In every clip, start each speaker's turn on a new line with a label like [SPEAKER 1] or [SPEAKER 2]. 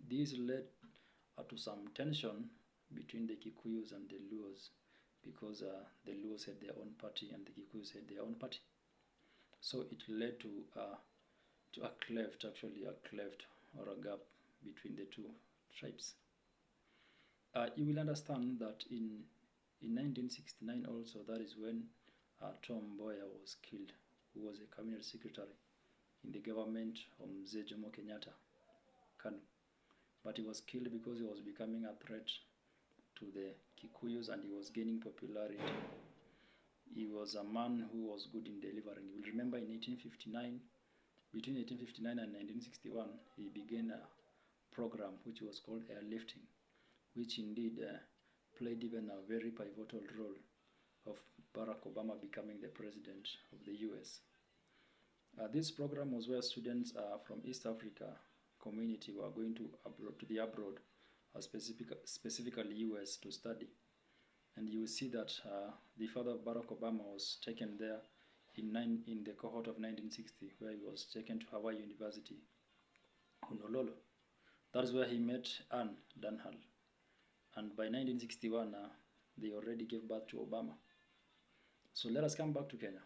[SPEAKER 1] This led to some tension between the Kikuyus and the Luos, because the Luos had their own party and the Kikuyus had their own party. So it led to a cleft, actually a cleft or a gap between the two tribes. You will understand that in 1969 also, that is when Tom Mboya was killed, who was a cabinet secretary in the government of Mzee Jomo Kenyatta, Kanu. But he was killed because he was becoming a threat to the Kikuyus and he was gaining popularity. He was a man who was good in delivering. You will remember in 1859, between 1859 and 1961, he began a program which was called airlifting, which indeed played even a very pivotal role of Barack Obama becoming the president of the US. This program was where students from East Africa community were going to the abroad, specifically US, to study. And you will see that the father of Barack Obama was taken there in the cohort of 1960, where he was taken to Hawaii University, Honolulu. That is where he met Anne Dunhall. And by 1961, they already gave birth to Obama. So let us come back to Kenya.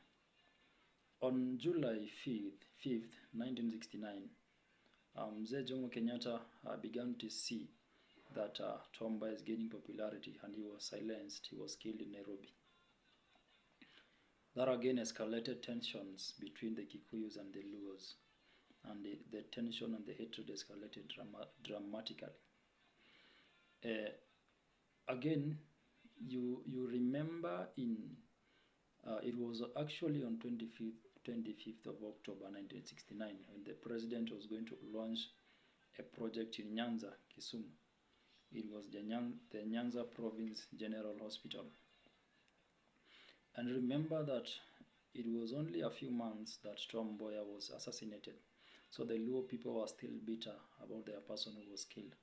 [SPEAKER 1] On July 5th, 1969, Mzee Jomo Kenyatta began to see that Tom Mboya is gaining popularity, and he was silenced. He was killed in Nairobi. That again escalated tensions between the Kikuyus and the Luos, and the tension and the hatred escalated dramatically. Again, you remember it was actually on 25th of October 1969 when the president was going to launch a project in Nyanza, Kisumu. It was the Nyanza Province General Hospital. And remember that it was only a few months that Tom Mboya was assassinated. So the Luo people were still bitter about their person who was killed.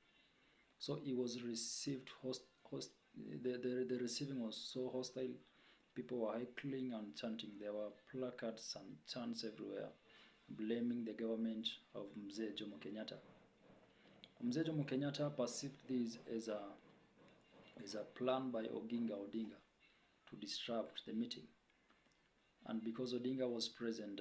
[SPEAKER 1] So he was received, the receiving was so hostile. People were heckling and chanting. There were placards and chants everywhere, blaming the government of Mzee Jomo Kenyatta. Mzee Jomo Kenyatta perceived this as a plan by Oginga Odinga to disrupt the meeting. And because Odinga was present,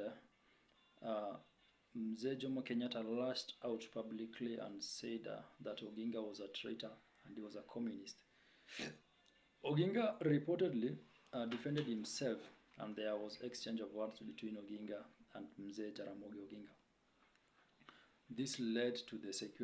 [SPEAKER 1] Mzee Jomo Kenyatta lashed out publicly and said that Oginga was a traitor and he was a communist. Oginga reportedly defended himself, and there was exchange of words between Oginga and Mzee Jaramogi Oginga. This led to the security